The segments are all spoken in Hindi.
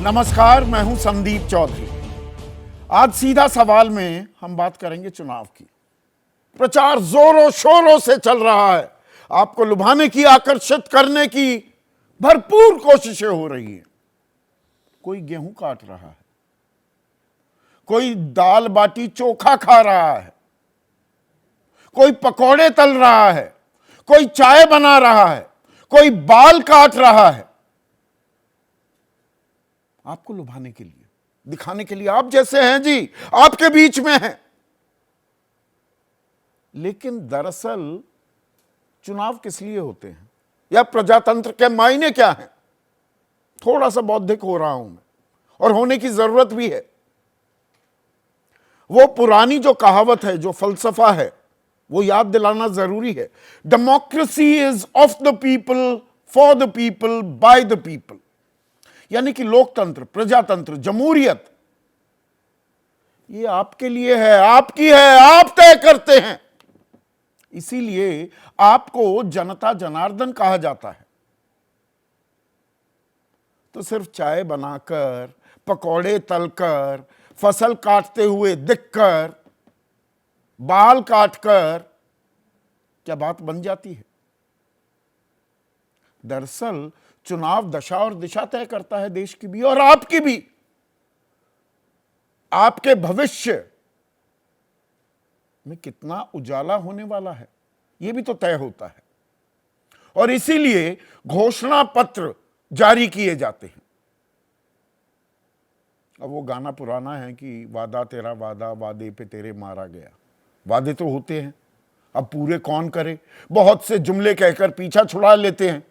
नमस्कार, मैं हूं संदीप चौधरी। आज सीधा सवाल में हम बात करेंगे चुनाव की। प्रचार जोरों शोरों से चल रहा है, आपको लुभाने की, आकर्षित करने की भरपूर कोशिशें हो रही हैं। कोई गेहूं काट रहा है, कोई दाल बाटी चोखा खा रहा है, कोई पकौड़े तल रहा है, कोई चाय बना रहा है, कोई बाल काट रहा है। आपको लुभाने के लिए, दिखाने के लिए आप जैसे हैं जी, आपके बीच में हैं। लेकिन दरअसल चुनाव किस लिए होते हैं, या प्रजातंत्र के मायने क्या हैं? थोड़ा सा बौद्धिक हो रहा हूं मैं, और होने की जरूरत भी है। वो पुरानी जो कहावत है, जो फलसफा है, वो याद दिलाना जरूरी है। Democracy is of the people, for the people, by the people. यानी कि लोकतंत्र, प्रजातंत्र, जमहूरियत, ये आपके लिए है, आपकी है, आप तय करते हैं। इसीलिए आपको जनता जनार्दन कहा जाता है। तो सिर्फ चाय बनाकर, पकौड़े तलकर, फसल काटते हुए दिखकर, बाल काटकर क्या बात बन जाती है? दरअसल चुनाव दशा और दिशा तय करता है, देश की भी और आपकी भी। आपके भविष्य में कितना उजाला होने वाला है, यह भी तो तय होता है। और इसीलिए घोषणा पत्र जारी किए जाते हैं। अब वो गाना पुराना है कि वादा तेरा वादा, वादे पे तेरे मारा गया। वादे तो होते हैं, अब पूरे कौन करे? बहुत से जुमले कहकर पीछा छुड़ा लेते हैं,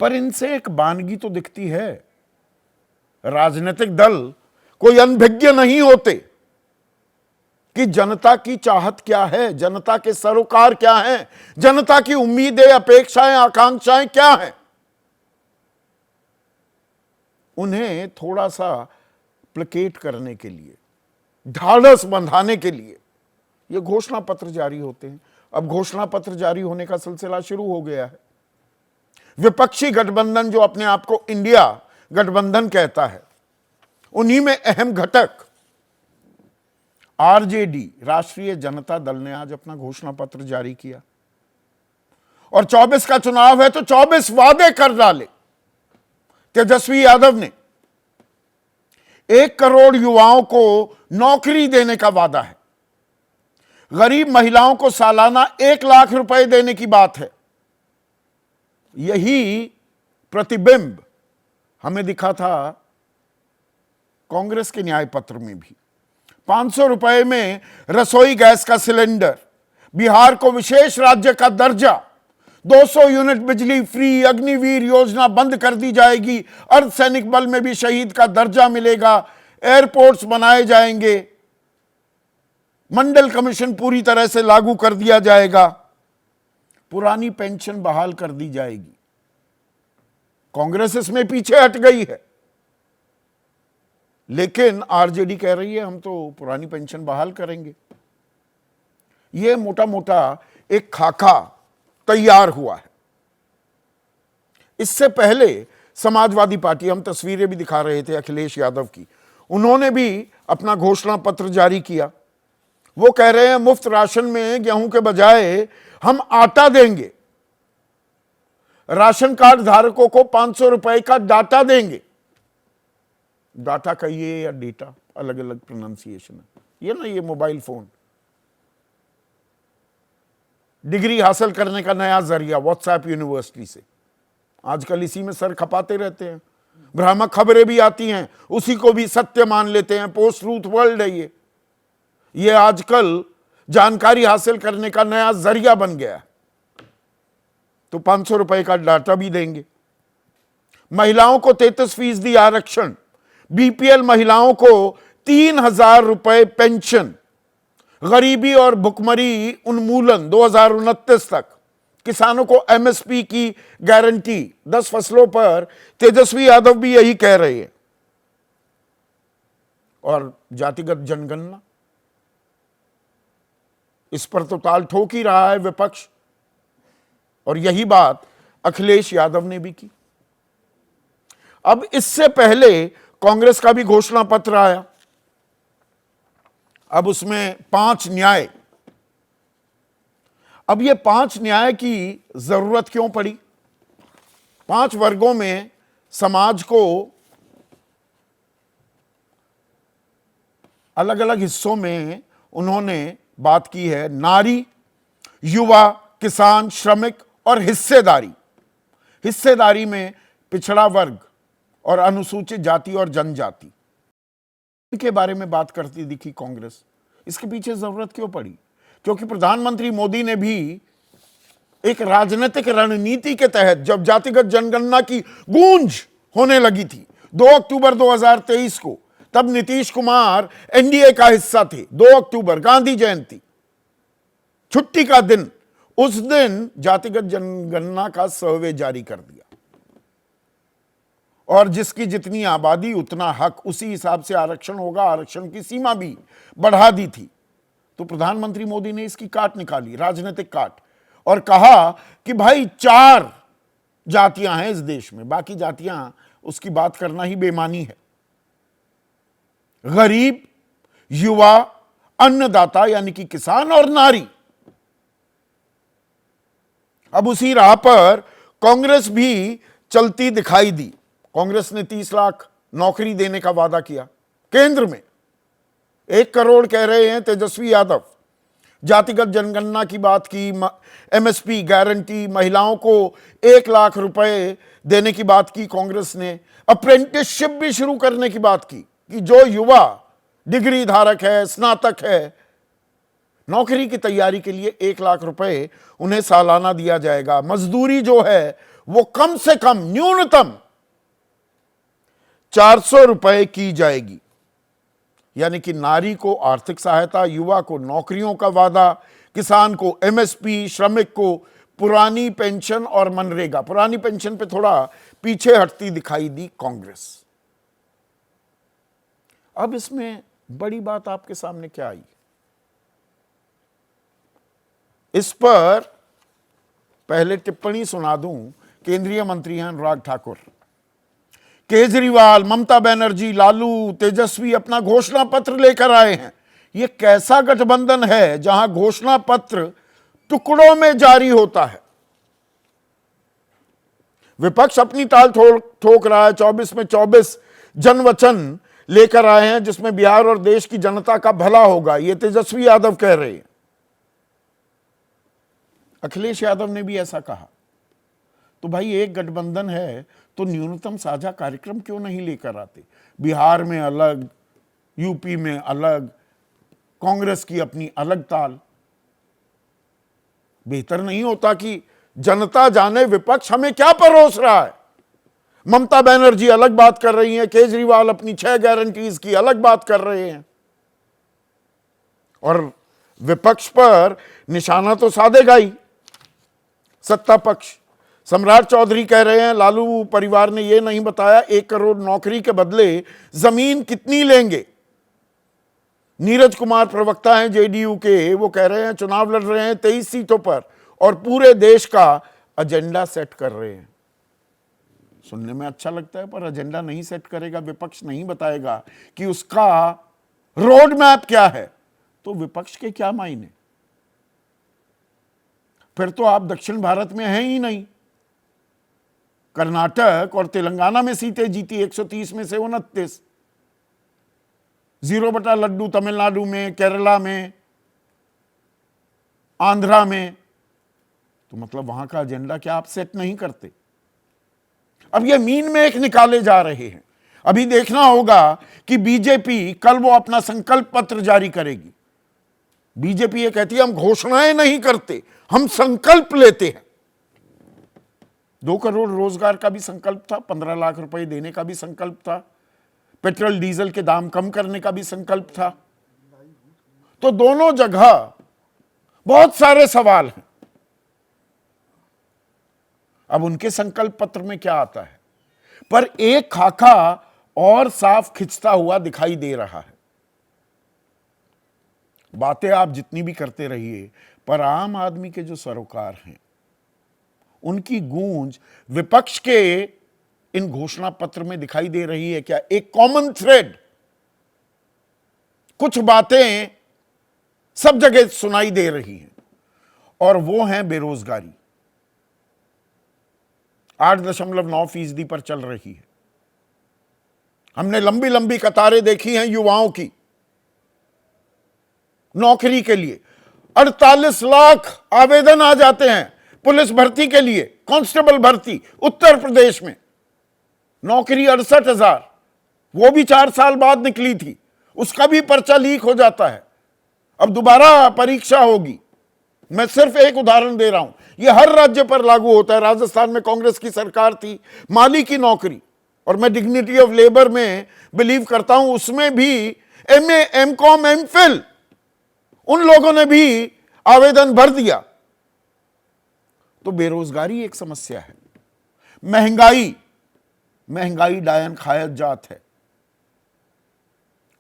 पर इनसे एक बानगी तो दिखती है। राजनीतिक दल कोई अनभिज्ञ नहीं होते कि जनता की चाहत क्या है, जनता के सरोकार क्या हैं, जनता की उम्मीदें, अपेक्षाएं, आकांक्षाएं क्या हैं। उन्हें थोड़ा सा प्लेकेट करने के लिए, ढाढ़स बंधाने के लिए ये घोषणा पत्र जारी होते हैं। अब घोषणा पत्र जारी होने का सिलसिला शुरू हो गया है। विपक्षी गठबंधन, जो अपने आप को इंडिया गठबंधन कहता है, उन्हीं में अहम घटक आरजेडी, राष्ट्रीय जनता दल ने आज अपना घोषणा पत्र जारी किया। और 24 का चुनाव है तो 24 वादे कर डाले। तेजस्वी यादव ने 1 करोड़ युवाओं को नौकरी देने का वादा है। गरीब महिलाओं को सालाना 1 लाख रुपए देने की बात है। यही प्रतिबिंब हमें दिखा था कांग्रेस के न्याय पत्र में भी। 500 रुपए में रसोई गैस का सिलेंडर, बिहार को विशेष राज्य का दर्जा, 200 यूनिट बिजली फ्री, अग्निवीर योजना बंद कर दी जाएगी, अर्धसैनिक बल में भी शहीद का दर्जा मिलेगा, एयरपोर्ट्स बनाए जाएंगे, मंडल कमीशन पूरी तरह से लागू कर दिया जाएगा, पुरानी पेंशन बहाल कर दी जाएगी। कांग्रेस इसमें पीछे हट गई है, लेकिन आरजेडी कह रही है हम तो पुरानी पेंशन बहाल करेंगे। यह मोटा मोटा एक खाका तैयार हुआ है। इससे पहले समाजवादी पार्टी, हम तस्वीरें भी दिखा रहे थे अखिलेश यादव की, उन्होंने भी अपना घोषणा पत्र जारी किया। वो कह रहे हैं मुफ्त राशन में गेहूं के बजाय हम आटा देंगे, राशन कार्ड धारकों को 500 रुपए का डाटा देंगे। डाटा कहिए या डेटा, अलग अलग प्रोनाउंसिएशन है। ये ना, ये मोबाइल फोन, डिग्री हासिल करने का नया जरिया व्हाट्सएप यूनिवर्सिटी से, आजकल इसी में सर खपाते रहते हैं। भ्रामक खबरें भी आती हैं, उसी को भी सत्य मान लेते हैं। पोस्ट ट्रूथ वर्ल्ड है ये आजकल जानकारी हासिल करने का नया जरिया बन गया है। तो 500 रुपए का डाटा भी देंगे। महिलाओं को 33% आरक्षण, बीपीएल महिलाओं को 3000 रुपए पेंशन, गरीबी और भुखमरी उन्मूलन 2029 तक, किसानों को एमएसपी की गारंटी 10 फसलों पर। तेजस्वी यादव भी यही कह रहे हैं। और जातिगत जनगणना, इस पर तो ताल ठोक ही रहा है विपक्ष, और यही बात अखिलेश यादव ने भी की। अब इससे पहले कांग्रेस का भी घोषणा पत्र आया। अब उसमें 5 न्याय। अब ये 5 न्याय की जरूरत क्यों पड़ी? 5 वर्गों में समाज को अलग अलग हिस्सों में उन्होंने बात की है। नारी, युवा, किसान, श्रमिक और हिस्सेदारी। हिस्सेदारी में पिछड़ा वर्ग और अनुसूचित जाति और जनजाति के बारे में बात करती दिखी कांग्रेस। इसके पीछे जरूरत क्यों पड़ी? क्योंकि प्रधानमंत्री मोदी ने भी एक राजनीतिक रणनीति के तहत जब जातिगत जनगणना की गूंज होने लगी थी 2 अक्टूबर 2023 को, तब नीतीश कुमार एनडीए का हिस्सा थे। 2 अक्टूबर गांधी जयंती, छुट्टी का दिन, उस दिन जातिगत जनगणना का सर्वे जारी कर दिया और जिसकी जितनी आबादी उतना हक, उसी हिसाब से आरक्षण होगा, आरक्षण की सीमा भी बढ़ा दी थी। तो प्रधानमंत्री मोदी ने इसकी काट निकाली, राजनीतिक काट, और कहा कि भाई 4 जातियां हैं इस देश में, बाकी जातियां उसकी बात करना ही बेमानी है। गरीब, युवा, अन्नदाता यानी कि किसान और नारी। अब उसी राह पर कांग्रेस भी चलती दिखाई दी। कांग्रेस ने 30 लाख नौकरी देने का वादा किया केंद्र में। 1 करोड़ कह रहे हैं तेजस्वी यादव। जातिगत जनगणना की बात की, एमएसपी गारंटी, महिलाओं को 1 लाख रुपए देने की बात की कांग्रेस ने। अप्रेंटिसशिप भी शुरू करने की बात की कि जो युवा डिग्री धारक है, स्नातक है, नौकरी की तैयारी के लिए 1 लाख रुपए उन्हें सालाना दिया जाएगा। मजदूरी जो है वो कम से कम, न्यूनतम 400 रुपए की जाएगी। यानी कि नारी को आर्थिक सहायता, युवा को नौकरियों का वादा, किसान को एमएसपी, श्रमिक को पुरानी पेंशन और मनरेगा। पुरानी पेंशन पे थोड़ा पीछे हटती दिखाई दी कांग्रेस। अब इसमें बड़ी बात आपके सामने क्या आई? इस पर पहले टिप्पणी सुना दूं। केंद्रीय मंत्री हैं अनुराग ठाकुर। केजरीवाल, ममता बनर्जी, लालू, तेजस्वी अपना घोषणा पत्र लेकर आए हैं। यह कैसा गठबंधन है जहां घोषणा पत्र टुकड़ों में जारी होता है? विपक्ष अपनी ताल ठोक रहा है। 24 में 24 जनवचन लेकर आए हैं जिसमें बिहार और देश की जनता का भला होगा, यह तेजस्वी यादव कह रहे हैं। अखिलेश यादव ने भी ऐसा कहा। तो भाई एक गठबंधन है तो न्यूनतम साझा कार्यक्रम क्यों नहीं लेकर आते? बिहार में अलग, यूपी में अलग, कांग्रेस की अपनी अलग ताल। बेहतर नहीं होता कि जनता जाने विपक्ष हमें क्या परोस रहा है? ममता बनर्जी अलग बात कर रही हैं, केजरीवाल अपनी 6 गारंटीज की अलग बात कर रहे हैं, और विपक्ष पर निशाना तो साधेगा ही सत्ता पक्ष। सम्राट चौधरी कह रहे हैं लालू परिवार ने यह नहीं बताया 1 करोड़ नौकरी के बदले जमीन कितनी लेंगे। नीरज कुमार प्रवक्ता हैं जेडीयू के, वो कह रहे हैं चुनाव लड़ रहे हैं 23 सीटों पर और पूरे देश का एजेंडा सेट कर रहे हैं। सुनने में अच्छा लगता है, पर एजेंडा नहीं सेट करेगा, विपक्ष नहीं बताएगा कि उसका रोड मैप क्या है, तो विपक्ष के क्या मायने? फिर तो आप दक्षिण भारत में हैं ही नहीं। कर्नाटक और तेलंगाना में सीटें जीती 130 में से 29, 0 बटा लड्डू तमिलनाडु में, केरला में, आंध्रा में। तो मतलब वहां का एजेंडा क्या आप सेट नहीं करते? अब ये मीन में एक निकाले जा रहे हैं। अभी देखना होगा कि बीजेपी कल वो अपना संकल्प पत्र जारी करेगी। बीजेपी ये कहती है हम घोषणाएं नहीं करते, हम संकल्प लेते हैं। 2 करोड़ रोजगार का भी संकल्प था, 15 लाख रुपए देने का भी संकल्प था, पेट्रोल डीजल के दाम कम करने का भी संकल्प था। तो दोनों जगह बहुत सारे सवाल हैं। अब उनके संकल्प पत्र में क्या आता है? पर एक खाका और साफ खिंचता हुआ दिखाई दे रहा है। बातें आप जितनी भी करते रहिए, पर आम आदमी के जो सरोकार हैं उनकी गूंज विपक्ष के इन घोषणा पत्र में दिखाई दे रही है क्या? एक कॉमन थ्रेड, कुछ बातें सब जगह सुनाई दे रही हैं, और वो है बेरोजगारी 8.9% पर चल रही है। हमने लंबी लंबी कतारें देखी हैं युवाओं की नौकरी के लिए। 48 लाख आवेदन आ जाते हैं पुलिस भर्ती के लिए, कांस्टेबल भर्ती उत्तर प्रदेश में। नौकरी 68,000, वो भी 4 साल बाद निकली थी, उसका भी पर्चा लीक हो जाता है। अब दोबारा परीक्षा होगी। मैं सिर्फ एक उदाहरण दे रहा हूं, यह हर राज्य पर लागू होता है। राजस्थान में कांग्रेस की सरकार थी, माली की नौकरी, और मैं डिग्निटी ऑफ लेबर में बिलीव करता हूं, उसमें भी एमए, एमकॉम, एमफिल, उन लोगों ने भी आवेदन भर दिया। तो बेरोजगारी एक समस्या है। महंगाई डायन खायत जात है,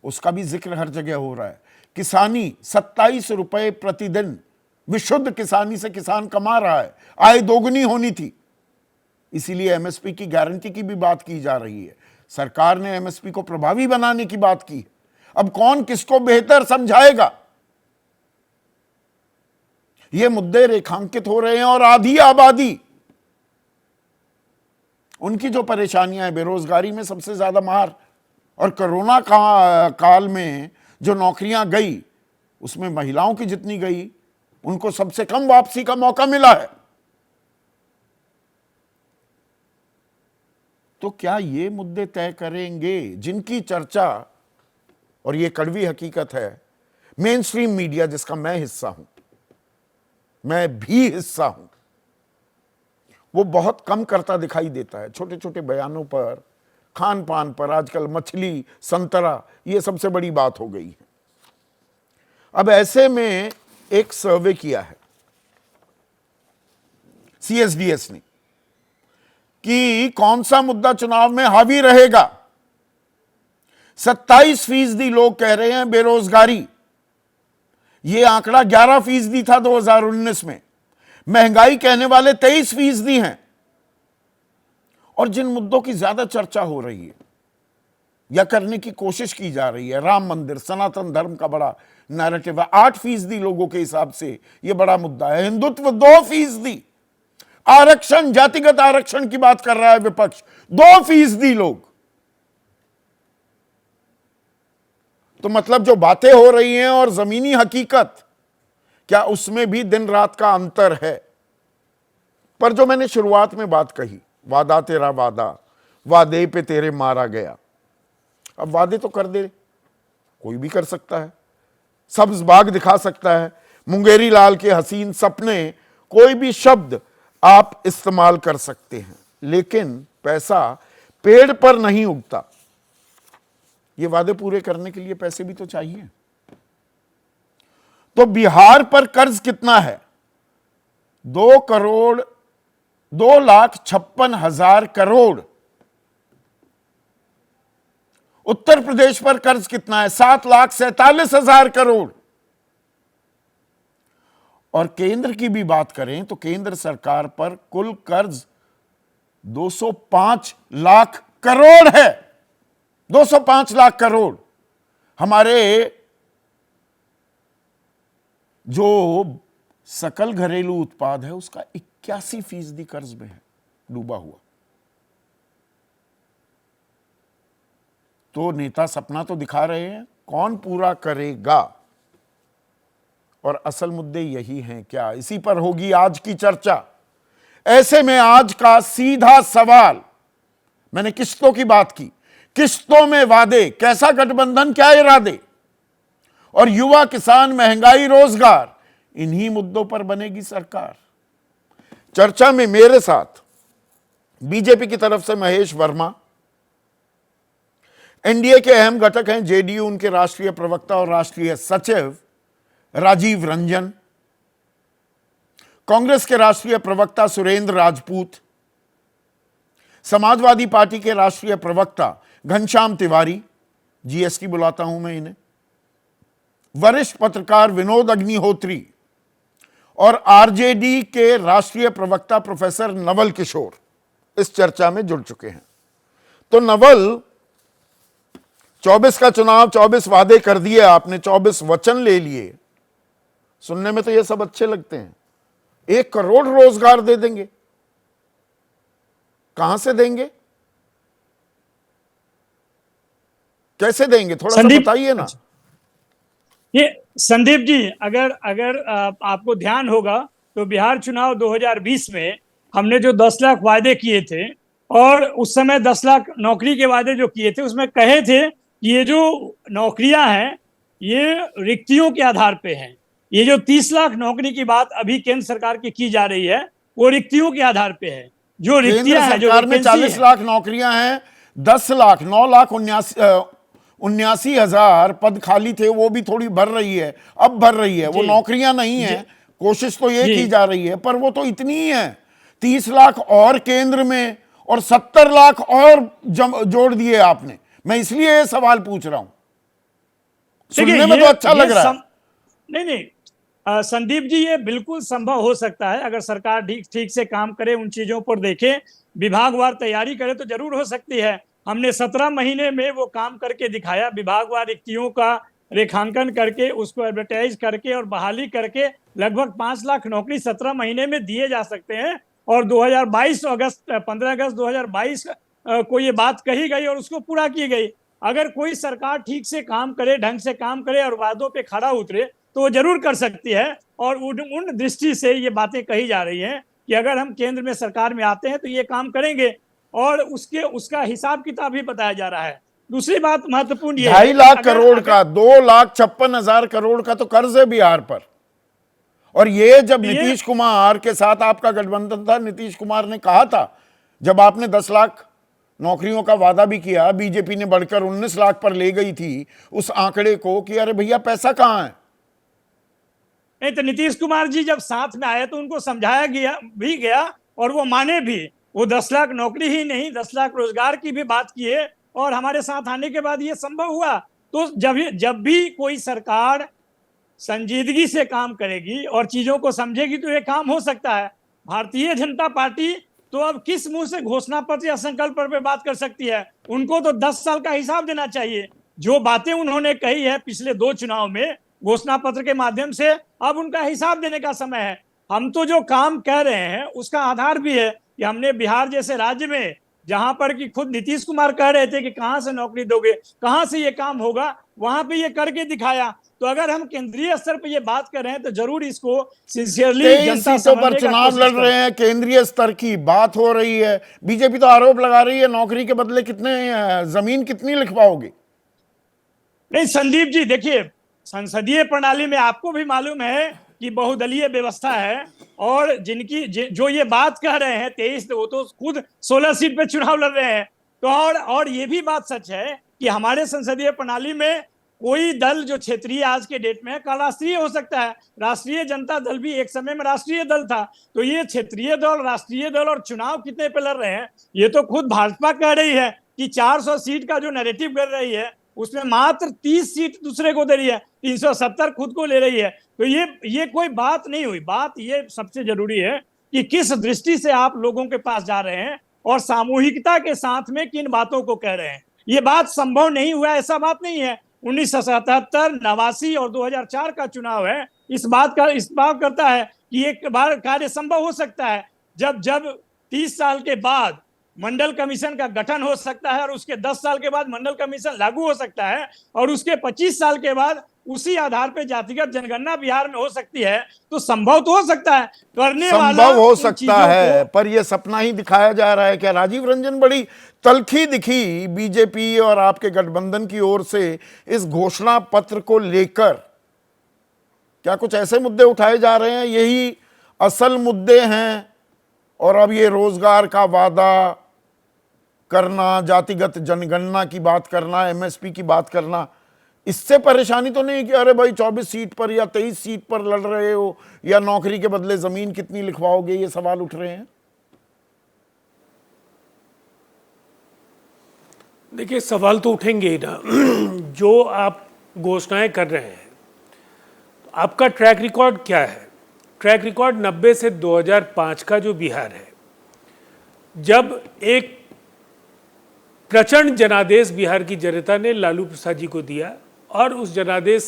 उसका भी जिक्र हर जगह हो रहा है। किसानी 27 रुपए प्रतिदिन विशुद्ध किसानी से किसान कमा रहा है, आय दोगुनी होनी थी। इसीलिए एमएसपी की गारंटी की भी बात की जा रही है। सरकार ने एमएसपी को प्रभावी बनाने की बात की। अब कौन किसको बेहतर समझाएगा? ये मुद्दे रेखांकित हो रहे हैं, और आधी आबादी, उनकी जो परेशानियां हैं, बेरोजगारी में सबसे ज्यादा मार, और कोरोना काल में जो नौकरियां गई, उसमें महिलाओं की जितनी गई, उनको सबसे कम वापसी का मौका मिला है। तो क्या ये मुद्दे तय करेंगे जिनकी चर्चा, और ये कड़वी हकीकत है, मेन स्ट्रीम मीडिया जिसका मैं हिस्सा हूं, मैं भी हिस्सा हूं, वो बहुत कम करता दिखाई देता है। छोटे छोटे बयानों पर, खान पान पर, आजकल मछली, संतरा, ये सबसे बड़ी बात हो गई है। अब ऐसे में एक सर्वे किया है सीएसडीएस ने कि कौन सा मुद्दा चुनाव में हावी रहेगा। 27% लोग कह रहे हैं बेरोजगारी, यह आंकड़ा 11% था 2019 में। महंगाई कहने वाले 23% हैं। और जिन मुद्दों की ज्यादा चर्चा हो रही है या करने की कोशिश की जा रही है, राम मंदिर, सनातन धर्म का बड़ा नैरेटिव है, 8% लोगों के हिसाब से यह बड़ा मुद्दा है। हिंदुत्व 2%, आरक्षण, जातिगत आरक्षण की बात कर रहा है विपक्ष, 2% लोग। तो मतलब जो बातें हो रही हैं और जमीनी हकीकत, क्या उसमें भी दिन रात का अंतर है? पर जो मैंने शुरुआत में बात कही, वादा तेरा वादा, वादे पे तेरे मारा गया। अब वादे तो कर दे, कोई भी कर सकता है, सब्ज बाग दिखा सकता है, मुंगेरी लाल के हसीन सपने, कोई भी शब्द आप इस्तेमाल कर सकते हैं, लेकिन पैसा पेड़ पर नहीं उगता। ये वादे पूरे करने के लिए पैसे भी तो चाहिए। तो बिहार पर कर्ज कितना है? 2,56,000 करोड़। उत्तर प्रदेश पर कर्ज कितना है? 7,47,000 करोड़। और केंद्र की भी बात करें तो केंद्र सरकार पर कुल कर्ज 205 लाख करोड़ है। 205 लाख करोड़। हमारे जो सकल घरेलू उत्पाद है उसका 81% कर्ज में है, डूबा हुआ। तो नेता सपना तो दिखा रहे हैं, कौन पूरा करेगा? और असल मुद्दे यही हैं क्या? इसी पर होगी आज की चर्चा। ऐसे में आज का सीधा सवाल, मैंने किश्तों की बात की, किश्तों में वादे, कैसा गठबंधन, क्या इरादे? और युवा, किसान, महंगाई, रोजगार, इन्हीं मुद्दों पर बनेगी सरकार। चर्चा में मेरे साथ बीजेपी की तरफ से महेश वर्मा, एनडीए के अहम घटक हैं जेडीयू, उनके राष्ट्रीय प्रवक्ता और राष्ट्रीय सचिव राजीव रंजन, कांग्रेस के राष्ट्रीय प्रवक्ता सुरेंद्र राजपूत, समाजवादी पार्टी के राष्ट्रीय प्रवक्ता घनश्याम तिवारी, जीएसटी बुलाता हूं मैं इन्हें, वरिष्ठ पत्रकार विनोद अग्निहोत्री और आरजेडी के राष्ट्रीय प्रवक्ता प्रोफेसर नवल किशोर इस चर्चा में जुड़ चुके हैं। तो नवल, 24 का चुनाव, 24 वादे कर दिए आपने, 24 वचन ले लिए। सुनने में तो ये सब अच्छे लगते हैं। 1 करोड़ रोजगार दे देंगे, कहां से देंगे, कैसे देंगे, थोड़ा सा बताइए ना। ये संदीप जी, अगर अगर आपको ध्यान होगा तो बिहार चुनाव 2020 में हमने जो 10 लाख वादे किए थे, और उस समय 10 लाख नौकरी के वादे जो किए थे, उसमें कहे थे कि ये जो नौकरियां हैं ये रिक्तियों के आधार पे हैं। ये जो 30 लाख नौकरी की बात अभी केंद्र सरकार की जा रही है, वो रिक्तियों के आधार पे है। जो रिक्तियां हैं, जो सरकार में 40 लाख नौकरियां हैं, 10 लाख 9 लाख 79,000 पद खाली थे, वो भी थोड़ी भर रही है, अब भर रही है। वो नौकरियां नहीं है, कोशिश तो ये की जा रही है, पर वो तो इतनी ही है। 30 लाख और केंद्र में, और 70 लाख और जोड़ दिए आपने। मैं इसलिए ये सवाल पूछ रहा हूं, सुनने में तो अच्छा लग रहा है। नहीं, संदीप जी, ये बिल्कुल संभव हो सकता है अगर सरकार ठीक से काम करे, उन चीजों पर देखे, विभागवार तैयारी करे तो जरूर हो सकती है। हमने 17 महीने में वो काम करके दिखाया, विभागवार रिक्तियों का रेखांकन करके, उसको एडवर्टाइज करके और बहाली करके लगभग 5 लाख नौकरी 17 महीने में दिए जा सकते हैं। और 2022 15 अगस्त 2022 को ये बात कही गई और उसको पूरा की गई। अगर कोई सरकार ठीक से काम करे, ढंग से काम करे और वादों पे खड़ा उतरे तो वो जरूर कर सकती है। और उन दृष्टि से ये बातें कही जा रही हैं कि अगर हम केंद्र में सरकार में आते हैं तो ये काम करेंगे, और उसका हिसाब किताब भी बताया जा रहा है। दूसरी बात महत्वपूर्ण ये 2.5 लाख करोड़ का, 2,56,000 करोड़ का तो कर्ज है बिहार पर। और ये जब नीतीश कुमार के साथ आपका गठबंधन था, नीतीश कुमार ने कहा था, जब आपने 10 लाख नौकरियों का वादा भी किया, बीजेपी ने बढ़कर 19 लाख पर ले गई थी उस आंकड़े को, कि अरे भैया पैसा कहां है। नहीं तो नीतीश कुमार जी जब साथ में आए तो उनको समझाया गया और वो माने भी। वो 10 लाख नौकरी ही नहीं, 10 लाख रोजगार की भी बात किए, और हमारे साथ आने के बाद ये संभव हुआ। तो जब भी कोई सरकार संजीदगी से काम करेगी और चीजों को समझेगी तो ये काम हो सकता है। भारतीय जनता पार्टी तो अब किस मुंह से घोषणा पत्र या संकल्प पर बात कर सकती है? उनको तो 10 साल का हिसाब देना चाहिए। जो बातें उन्होंने कही है पिछले 2 चुनाव में घोषणा पत्र के माध्यम से, अब उनका हिसाब देने का समय है। हम तो जो काम कह रहे हैं उसका आधार भी है कि हमने बिहार जैसे राज्य में, जहां पर कि खुद नीतीश कुमार कह रहे थे कि कहां से नौकरी दोगे, कहां से ये काम होगा, वहां पे ये करके दिखाया। तो अगर हम केंद्रीय स्तर पर ये बात कर रहे हैं तो जरूर इसको सिंसियरली जनता सीटों पर चुनाव लड़ रहे हैं, केंद्रीय स्तर की बात हो रही है। बीजेपी तो आरोप लगा रही है नौकरी के बदले जमीन कितनी लिखवाओगे। नहीं संदीप जी, देखिए, संसदीय प्रणाली में आपको भी मालूम है कि बहुदलीय व्यवस्था है, और जो ये बात कह रहे हैं 23, वो तो खुद 16 सीट पे चुनाव लड़ रहे हैं। तो और ये भी बात सच है कि हमारे संसदीय प्रणाली में कोई दल जो क्षेत्रीय आज के डेट में है, कल राष्ट्रीय हो सकता है। राष्ट्रीय जनता दल भी एक समय में राष्ट्रीय दल था। तो ये क्षेत्रीय दल, राष्ट्रीय दल और चुनाव कितने पे लड़ रहे हैं, ये तो खुद भाजपा कह रही है कि 400 सीट का जो नैरेटिव कर रही है उसमें मात्र 30 सीट दूसरे को दे रही है, 370 खुद को ले रही है। तो ये कोई बात नहीं हुई। बात ये सबसे जरूरी है कि किस दृष्टि से आप लोगों के पास जा रहे हैं और सामूहिकता के साथ में किन बातों को कह रहे हैं। ये बात संभव नहीं हुआ, ऐसा बात नहीं है। 1977, 89 और 2004 का चुनाव है, इस बात करता है कि एक बार कार्य संभव हो सकता है जब 30 साल के बाद मंडल कमीशन का गठन हो सकता है, और उसके 10 साल के बाद मंडल कमीशन लागू हो सकता है, और उसके 25 साल के बाद उसी आधार पर जातिगत जनगणना बिहार में हो सकती है। तो संभव तो हो सकता है, करने वाला संभव हो सकता है, पर यह सपना ही दिखाया जा रहा है। क्या राजीव रंजन, बड़ी तल्खी दिखी बीजेपी और आपके गठबंधन की ओर से इस घोषणा पत्र को लेकर। क्या कुछ ऐसे मुद्दे उठाए जा रहे हैं, यही असल मुद्दे हैं? और अब ये रोजगार का वादा करना, जातिगत जनगणना की बात करना, एमएसपी की बात करना, इससे परेशानी तो नहीं कि अरे भाई 24 सीट पर या 23 सीट पर लड़ रहे हो, या नौकरी के बदले जमीन कितनी लिखवाओगे, ये सवाल उठ रहे हैं? देखिए, सवाल तो उठेंगे ही ना। जो आप घोषणाएं कर रहे हैं, आपका ट्रैक रिकॉर्ड क्या है? ट्रैक रिकॉर्ड 90 से 2005 का जो बिहार है, जब एक प्रचंड जनादेश बिहार की जनता ने लालू प्रसाद जी को दिया और उस जनादेश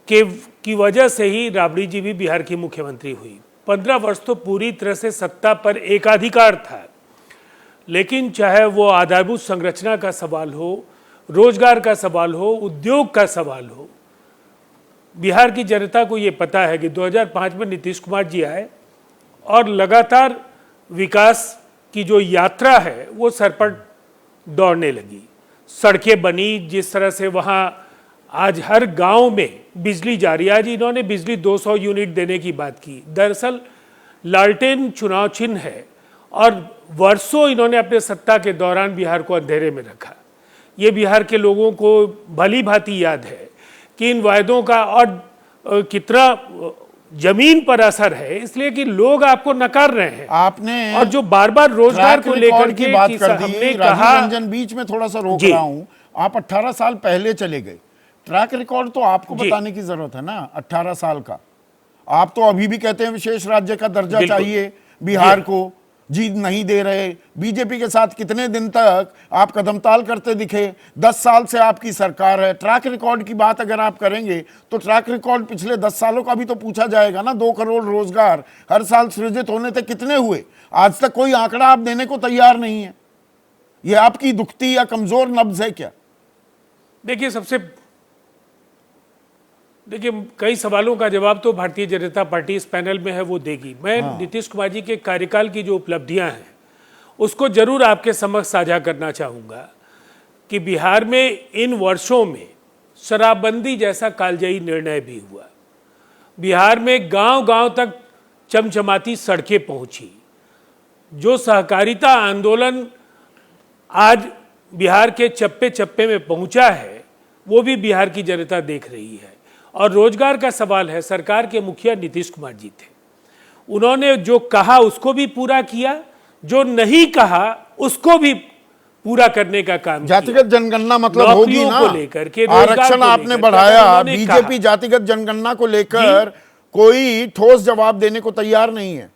की वजह से ही राबड़ी जी भी बिहार की मुख्यमंत्री हुई। 15 वर्ष तो पूरी तरह से सत्ता पर एकाधिकार था, लेकिन चाहे वो आधारभूत संरचना का सवाल हो, रोजगार का सवाल हो, उद्योग का सवाल हो, बिहार की जनता को ये पता है कि 2005 में नीतीश कुमार जी आए और लगातार विकास की जो यात्रा है वो सर पर दौड़ने लगी। सड़कें बनी, जिस तरह से वहाँ आज हर गांव में बिजली जा रही है। आज इन्होंने बिजली 200 यूनिट देने की बात की। दरअसल लालटेन चुनाव चिन्ह है और वर्षों इन्होंने अपने सत्ता के दौरान बिहार को अंधेरे में रखा। ये बिहार के लोगों को भली भांति याद है कि इन वायदों का और कितना जमीन पर असर है, इसलिए कि लोग आपको नकार रहे हैं। आपने और जो बार बार रोजगार को लेकर की बात कर दी, हमने राजीव कहा, रंजन बीच में थोड़ा सा रोक रहा हूं। आप 18 साल पहले चले गए, ट्रैक रिकॉर्ड तो आपको बताने की जरूरत है ना। 18 साल का आप तो अभी भी कहते हैं विशेष राज्य का दर्जा चाहिए बिहार को, जी नहीं दे रहे। बीजेपी के साथ कितने दिन तक आप कदमताल करते दिखे? 10 साल से आपकी सरकार है। ट्रैक रिकॉर्ड की बात अगर आप करेंगे तो ट्रैक रिकॉर्ड पिछले 10 सालों का भी तो पूछा जाएगा ना। 2 करोड़ रोजगार हर साल सृजित होने थे, कितने हुए? आज तक कोई आंकड़ा आप देने को तैयार नहीं है। यह आपकी दुखती या कमजोर नब्ज है क्या? देखिए कई सवालों का जवाब तो भारतीय जनता पार्टी इस पैनल में है, वो देगी। मैं नीतीश कुमार जी के कार्यकाल की जो उपलब्धियां हैं उसको जरूर आपके समक्ष साझा करना चाहूँगा कि बिहार में इन वर्षों में शराबबंदी जैसा कालजयी निर्णय भी हुआ। बिहार में गांव-गांव तक चमचमाती सड़कें पहुंची। जो सहकारिता आंदोलन आज बिहार के चप्पे चप्पे में पहुंचा है वो भी बिहार की जनता देख रही है। और रोजगार का सवाल है, सरकार के मुखिया नीतीश कुमार जी थे, उन्होंने जो कहा उसको भी पूरा किया, जो नहीं कहा उसको भी पूरा करने का काम किया। जातिगत जनगणना मतलब होगी ना, लेकर के आरक्षण आपने बढ़ाया, बीजेपी जातिगत जनगणना को लेकर कोई ठोस जवाब देने को तैयार नहीं है।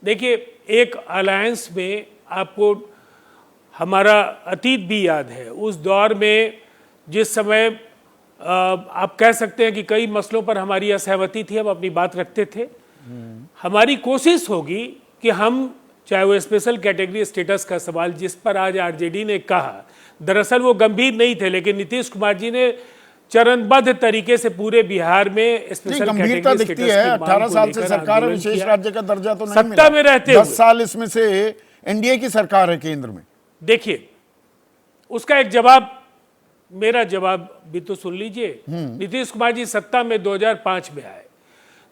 देखिए एक अलायंस में आपको हमारा अतीत भी याद है। उस दौर में जिस समय आप कह सकते हैं कि कई मसलों पर हमारी असहमति थी, हम अपनी बात रखते थे। हमारी कोशिश होगी कि हम, चाहे वो स्पेशल कैटेगरी स्टेटस का सवाल जिस पर आज आरजेडी ने कहा, दरअसल वो गंभीर नहीं थे, लेकिन नीतीश कुमार जी ने चरणबद्ध तरीके से पूरे बिहार में स्पेशल गंभीरता दिखती है। 18 साल से सरकार है, विशेष राज्य का दर्जा तो नहीं मिला। सत्ता में रहते 10 साल इसमें से एनडीए की सरकार है केंद्र में। देखिए उसका एक जवाब, मेरा जवाब भी तो सुन लीजिए। नीतीश कुमार जी सत्ता में 2005 में आए,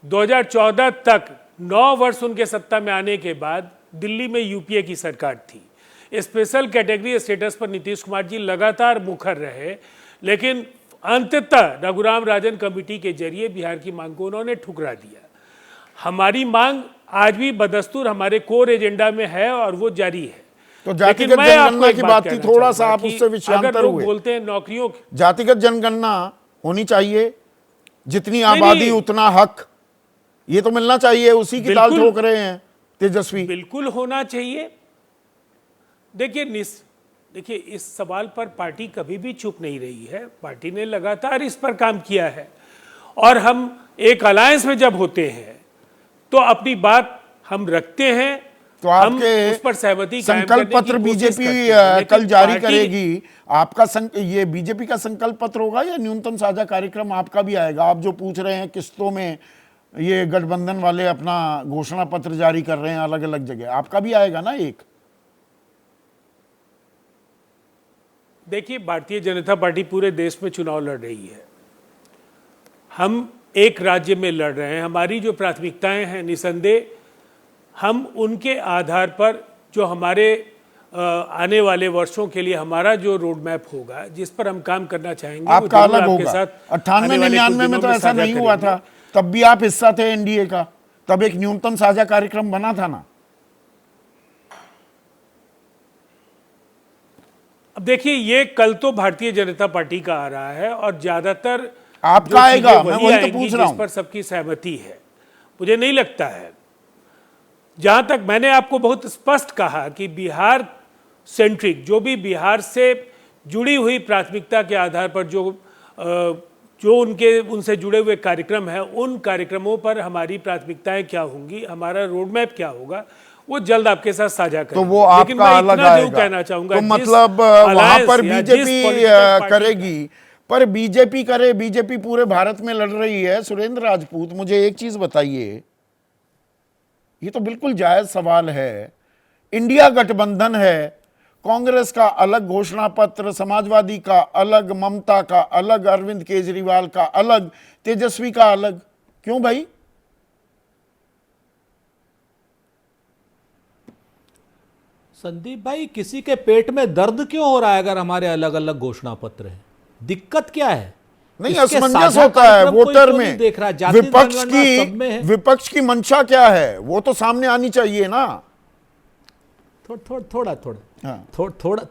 2014 तक 9 वर्ष उनके सत्ता में आने के बाद दिल्ली में यूपीए की सरकार थी। स्पेशल कैटेगरी स्टेटस पर नीतीश कुमार जी लगातार मुखर रहे, लेकिन अंततः रघुराम राजन कमेटी के जरिए बिहार की मांग को उन्होंने ठुकरा दिया। हमारी मांग आज भी बदस्तूर हमारे कोर एजेंडा में है और वो जारी है। तो जातिगत जनगणना की बात थी, थोड़ा सा आप उससे विषयांतर हुए। बोलते हैं नौकरियों, जातिगत जनगणना होनी चाहिए, जितनी आबादी उतना हक, ये तो मिलना चाहिए। उसी की दाल ठोक रहे हैं तेजस्वी। बिल्कुल होना चाहिए। देखिए इस सवाल पर पार्टी कभी भी चुप नहीं रही है। पार्टी ने लगातार इस पर काम किया है और हम एक अलायंस में जब होते हैं तो अपनी बात हम रखते हैं। तो आपके उस पर सहमति संकल्प पत्र बीजेपी कल जारी करेगी। आपका ये बीजेपी का संकल्प पत्र होगा या न्यूनतम साझा कार्यक्रम आपका भी आएगा? आप जो पूछ रहे हैं किस्तों में ये गठबंधन वाले अपना घोषणा पत्र जारी कर रहे हैं अलग अलग जगह, आपका भी आएगा ना एक? देखिए भारतीय जनता पार्टी पूरे देश में चुनाव लड़ रही है। हम एक राज्य में लड़ रहे हैं। हमारी जो प्राथमिकताएं हैं, निसंदेह हम उनके आधार पर जो हमारे आने वाले वर्षों के लिए हमारा जो रोड मैप होगा, जिस पर हम काम करना चाहेंगे, आपका अलग होगा। 98-99 में तो ऐसा नहीं हुआ था, तब भी आप हिस्सा थे एनडीए का, तब एक न्यूनतम साझा कार्यक्रम बना था ना। अब देखिए ये कल तो भारतीय जनता पार्टी का आ रहा है और ज्यादातर आपका आएगा, मैं वही तो पूछ रहा हूं, जिस पर सबकी सहमति है। मुझे नहीं लगता है जहां तक मैंने आपको बहुत स्पष्ट कहा कि बिहार सेंट्रिक, जो भी बिहार से जुड़ी हुई प्राथमिकता के आधार पर जो उनसे जुड़े हुए कार्यक्रम हैं, उन कार्यक्रमों पर हमारी प्राथमिकताएं क्या होंगी, हमारा रोड मैप क्या होगा, वो जल्द आपके साथ साझा करेंगे। तो वो आपका अलग आएगा। कहना चाहूंगा, तो मतलब वहां पर बीजेपी करेगी, पर बीजेपी करे, बीजेपी पूरे भारत में लड़ रही है। सुरेंद्र राजपूत, मुझे एक चीज बताइए, ये तो बिल्कुल जायज सवाल है। इंडिया गठबंधन है, कांग्रेस का अलग घोषणा पत्र, समाजवादी का अलग, ममता का अलग, अरविंद केजरीवाल का अलग, तेजस्वी का अलग, क्यों भाई? संदीप भाई, किसी के पेट में दर्द क्यों हो रहा है अगर हमारे अलग अलग घोषणा पत्र हैं? दिक्कत क्या है? नहीं, इसके असमंजस साझा होता है कार्यक्रम कोई वोटर क्यों में। नहीं देख रहा? जाति जनगणना सब में है। विपक्ष की मंशा क्या है, वो तो सामने आनी चाहिए ना।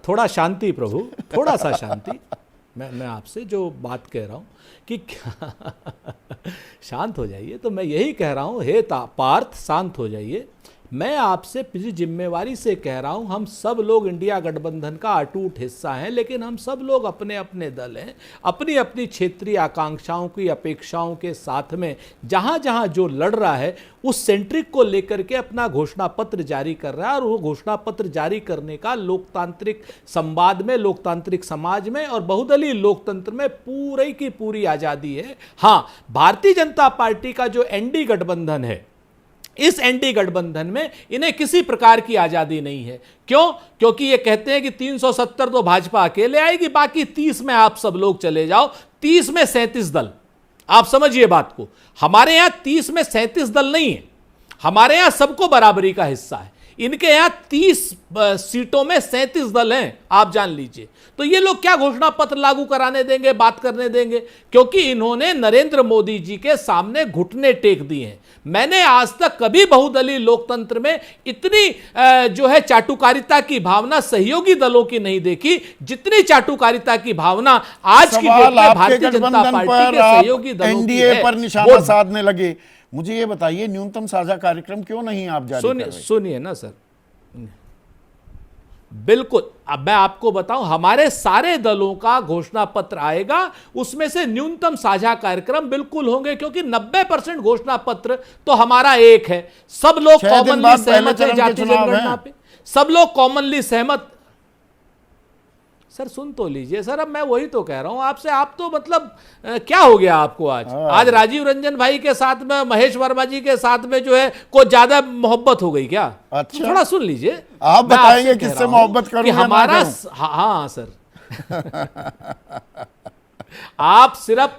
थोड़ा शांति प्रभु, थोड़ा सा शांति। मैं आपसे जो बात कह रहा हूं कि शांत हो जाइए, तो मैं यही कह रहा हूं, हे पार्थ शांत हो जाइए। मैं आपसे पूरी जिम्मेवारी से कह रहा हूं, हम सब लोग इंडिया गठबंधन का अटूट हिस्सा हैं, लेकिन हम सब लोग अपने अपने दल हैं, अपनी अपनी क्षेत्रीय आकांक्षाओं की अपेक्षाओं के साथ में जहां जहां जो लड़ रहा है उस सेंट्रिक को लेकर के अपना घोषणा पत्र जारी कर रहा है। और वो घोषणा पत्र जारी करने का लोकतांत्रिक संवाद में, लोकतांत्रिक समाज में और बहुदलीय लोकतंत्र में पूरी की पूरी आजादी है। हां, भारतीय जनता पार्टी का जो एनडी गठबंधन है, इस एनडी गठबंधन में इन्हें किसी प्रकार की आजादी नहीं है। क्यों? क्योंकि ये कहते हैं कि 370 तो भाजपा अकेले आएगी, बाकी 30 में आप सब लोग चले जाओ। 30 में 37 दल, आप समझिए बात को। हमारे यहां 30 में 37 दल नहीं है, हमारे यहां सबको बराबरी का हिस्सा है। इनके यहां 30 सीटों में 37 दल हैं, आप जान लीजिए। तो ये लोग क्या घोषणा पत्र लागू कराने देंगे, बात करने देंगे? क्योंकि इन्होंने नरेंद्र मोदी जी के सामने घुटने टेक दिए हैं। मैंने आज तक कभी बहुदलीय लोकतंत्र में इतनी जो है चाटुकारिता की भावना सहयोगी दलों की नहीं देखी, जितनी चाटुकारिता की भावना आज की डेट में भारतीय जनता पार्टी के सहयोगी दलों की एनडीए है। पर निशाना साधने लगे। मुझे ये बताइए, न्यूनतम साझा कार्यक्रम क्यों नहीं आप जारी कर रहे? सुनिए ना सर, बिल्कुल। अब मैं आपको बताऊं, हमारे सारे दलों का घोषणा पत्र आएगा, उसमें से न्यूनतम साझा कार्यक्रम बिल्कुल होंगे, क्योंकि 90% घोषणा पत्र तो हमारा एक है। सब लोग कॉमनली सहमत हैं जाति जनगणना पे, सब लोग कॉमनली सहमत। सर सुन तो लीजिए सर, अब मैं वही तो कह रहा हूं आपसे। आप तो मतलब क्या हो गया आपको आज राजीव रंजन भाई के साथ में, महेश वर्मा जी के साथ में जो है को ज्यादा मोहब्बत हो गई क्या? अच्छा, थोड़ा सुन लीजिए, आप बताएंगे किससे मोहब्बत करूं कि हमारा हाँ सर आप सिर्फ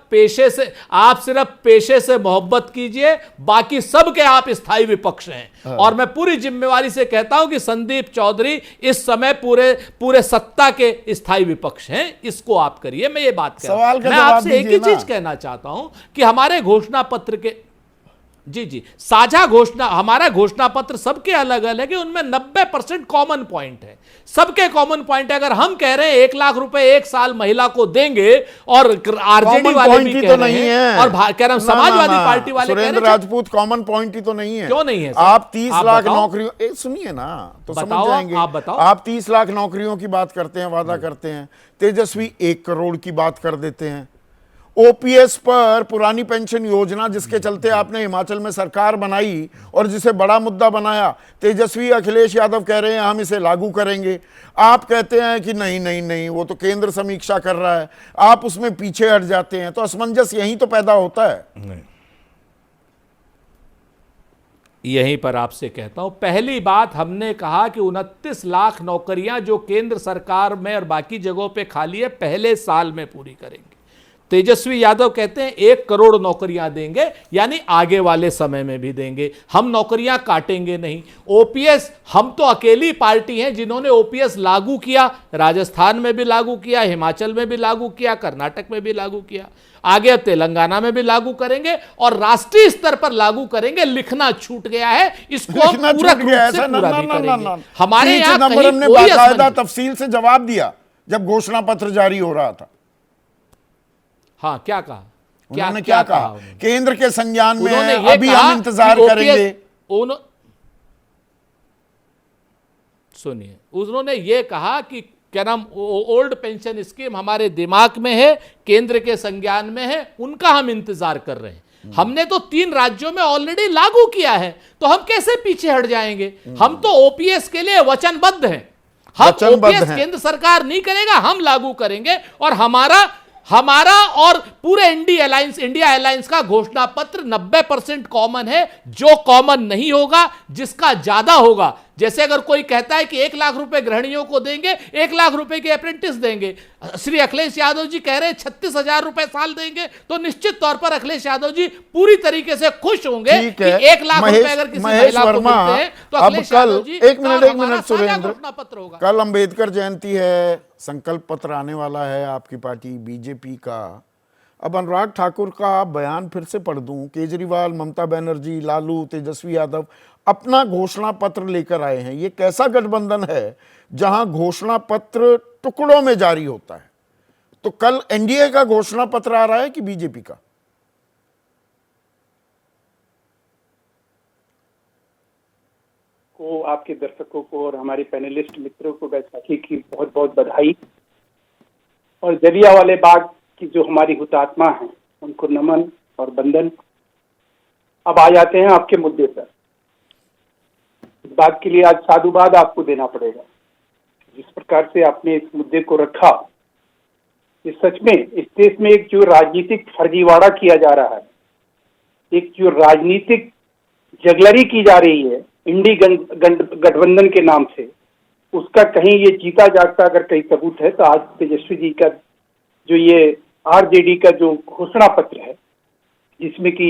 पेशे से मोहब्बत कीजिए, बाकी सब के आप स्थायी विपक्ष हैं। और मैं पूरी जिम्मेवारी से कहता हूं कि संदीप चौधरी इस समय पूरे सत्ता के स्थायी विपक्ष हैं। इसको आप करिए, मैं ये बात कर रहा हूं। मैं आपसे एक ही चीज कहना चाहता हूं कि हमारे घोषणा पत्र के जी साझा घोषणा, हमारा घोषणा पत्र सबके अलग अलग है, उनमें 90% कॉमन पॉइंट है, सबके कॉमन पॉइंट है। अगर हम कह रहे हैं 1 लाख रुपए 1 साल महिला को देंगे, और आरजेडी वाले भी कह रहे हैं, और कह रहे हैं समाजवादी पार्टी वाले कह रहे हैं, सुरेंद्र राजपूत कॉमन पॉइंट ही तो नहीं है। क्यों नहीं है? आप 30 लाख नौकरियों, सुनिए ना तो समझ जाएंगे। आप बताओ। आप 30 लाख नौकरियों की बात करते हैं, वादा करते हैं, तेजस्वी 1 करोड़ की बात कर देते हैं। ओपीएस पर पुरानी पेंशन योजना, जिसके चलते आपने हिमाचल में सरकार बनाई और जिसे बड़ा मुद्दा बनाया, तेजस्वी अखिलेश यादव कह रहे हैं हम इसे लागू करेंगे। आप कहते हैं कि नहीं नहीं नहीं, वो तो केंद्र समीक्षा कर रहा है, आप उसमें पीछे हट जाते हैं। तो असमंजस यहीं तो पैदा होता है। नहीं, यहीं पर आपसे कहता हूं, पहली बात हमने कहा कि 29 लाख नौकरियां जो केंद्र सरकार में और बाकी जगहों पे खाली है, पहले साल में पूरी करेंगे। तेजस्वी यादव कहते हैं 1 करोड़ नौकरियां देंगे, यानी आगे वाले समय में भी देंगे, हम नौकरियां काटेंगे नहीं। ओपीएस, हम तो अकेली पार्टी हैं जिन्होंने ओपीएस लागू किया, राजस्थान में भी लागू किया, हिमाचल में भी लागू किया, कर्नाटक में भी लागू किया, आगे तेलंगाना में भी लागू करेंगे और राष्ट्रीय स्तर पर लागू करेंगे। लिखना छूट गया है, इसको पूरा भी करेंगे। हमारे यहाँ तफसील से जवाब दिया जब घोषणा पत्र जारी हो रहा था। हाँ, क्या कहा? उन्होंने क्या कहा? केंद्र के संज्ञान में अभी हम इंतजार करेंगे। सुनिए, उन्होंने ये कहा कि क्या नाम ओल्ड पेंशन स्कीम हमारे दिमाग में है, केंद्र के संज्ञान में है, उनका हम इंतजार कर रहे हैं। हमने तो 3 राज्यों में ऑलरेडी लागू किया है, तो हम कैसे पीछे हट जाएंगे? हम तो ओपीएस के लिए वचनबद्ध हैं। हम ओपीएस केंद्र सरकार नहीं करेगा, हम लागू करेंगे। और हमारा और पूरे इंडिया अलायंस का घोषणा पत्र 90% कॉमन है। जो कॉमन नहीं होगा, जिसका ज्यादा होगा, जैसे अगर कोई कहता है कि 1 लाख रुपए गृहिणियों को देंगे, 1 लाख रुपए के अप्रेंटिस देंगे, श्री अखिलेश यादव जी कह रहे हैं 36,000 रुपए साल देंगे, तो निश्चित तौर पर अखिलेश यादव जी पूरी तरीके से खुश होंगे कि 1 लाख रुपए अगर किसी महिला को मिलते हैं तो अखिलेश यादव जी एक मिनट सुरेंद्र, घोषणा पत्र होगा। कल अंबेडकर जयंती है, संकल्प पत्र आने वाला है आपकी पार्टी बीजेपी का। अब अनुराग ठाकुर का बयान फिर से पढ़ दूं। केजरीवाल, ममता बनर्जी, लालू, तेजस्वी यादव अपना घोषणा पत्र लेकर आए हैं। ये कैसा गठबंधन है जहां घोषणा पत्र टुकड़ों में जारी होता है? तो कल एनडीए का घोषणा पत्र आ रहा है कि बीजेपी का? को, आपके दर्शकों को और हमारे पैनलिस्ट मित्रों को बैसाखी की बहुत बहुत बधाई। और जलियांवाले बाग की जो हमारी हुतात्मा हैं उनको नमन और वंदन। अब आ जाते हैं आपके मुद्दे पर। इस बात के लिए आज साधुवाद आपको देना पड़ेगा, जिस प्रकार से आपने इस मुद्दे को रखा। ये सच में इस देश में एक जो राजनीतिक फर्जीवाड़ा किया जा रहा है, एक जो राजनीतिक जगलरी की जा रही है इंडी गठबंधन के नाम से, उसका कहीं ये जीता जागता अगर कहीं सबूत है तो आज तेजस्वी जी का जो ये आरजेडी का जो घोषणा पत्र है, जिसमें कि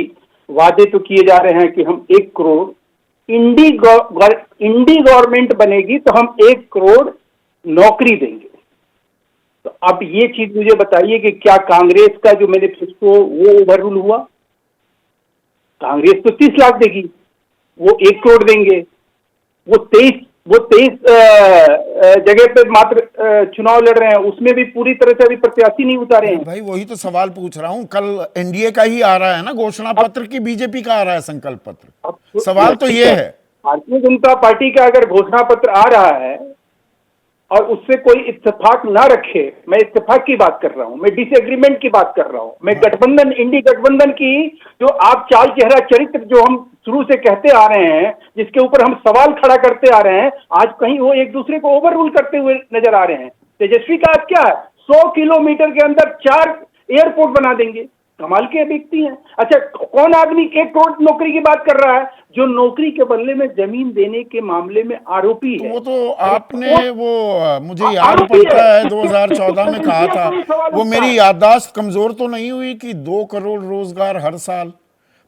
वादे तो किए जा रहे हैं कि हम 1 करोड़ इंडी गवर्नमेंट बनेगी तो हम 1 करोड़ नौकरी देंगे। तो अब ये चीज मुझे बताइए कि क्या कांग्रेस का जो मैनिफेस्टो वो ओवररूल हुआ? कांग्रेस तो 30 लाख देगी, वो 1 करोड़ देंगे। वो 23 जगह पे मात्र चुनाव लड़ रहे हैं, उसमें भी पूरी तरह से अभी प्रत्याशी नहीं उतारे हैं। भाई वही तो सवाल पूछ रहा हूं। कल एनडीए का ही आ रहा है ना घोषणा पत्र की बीजेपी का आ रहा है संकल्प पत्र? सवाल तो ये है। भारतीय जनता पार्टी का अगर घोषणा पत्र आ रहा है और उससे कोई इत्तेफाक ना रखे, मैं इत्तेफाक की बात कर रहा हूं, मैं डिसएग्रीमेंट की बात कर रहा हूं, मैं गठबंधन, इंडी गठबंधन की जो आप चाल चेहरा चरित्र जो हम शुरू से कहते आ रहे हैं, जिसके ऊपर हम सवाल खड़ा करते आ रहे हैं, आज कहीं वो एक दूसरे को ओवररूल करते हुए नजर आ रहे हैं। तेजस्वी का आज क्या है? 100 किलोमीटर के अंदर 4 एयरपोर्ट बना देंगे। कमाल के व्यक्ति हैं। अच्छा, कौन आदमी 1 करोड़ नौकरी की बात कर रहा है? जो नौकरी के बदले में जमीन देने के मामले में आरोपी है। वो तो आपने मुझे याद पड़ता है 2014 में कहा था, वो मेरी याददाश्त कमजोर तो नहीं हुई कि 2 करोड़ रोजगार हर साल,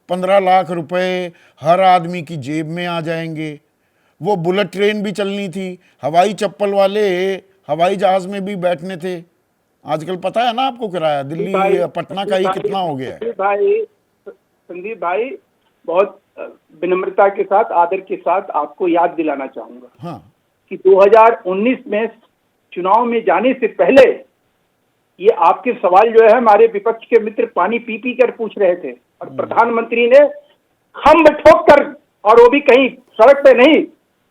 15 लाख रुपए हर आदमी की जेब में आ जाएंगे। वो बुलेट ट्रेन भी चलनी थी, हवाई चप्पल वाले हवाई जहाज में भी बैठने थे। आजकल पता है ना आपको किराया दिल्ली पटना का ही कितना हो गया है। संदीप भाई, बहुत विनम्रता के साथ, आदर के साथ आपको याद दिलाना चाहूंगा, हाँ, कि 2019 में चुनाव में जाने से पहले ये आपके सवाल जो है हमारे विपक्ष के मित्र पानी पी पी कर पूछ रहे थे और प्रधानमंत्री ने खम्भ ठोक कर, और वो भी कहीं सड़क पे नहीं,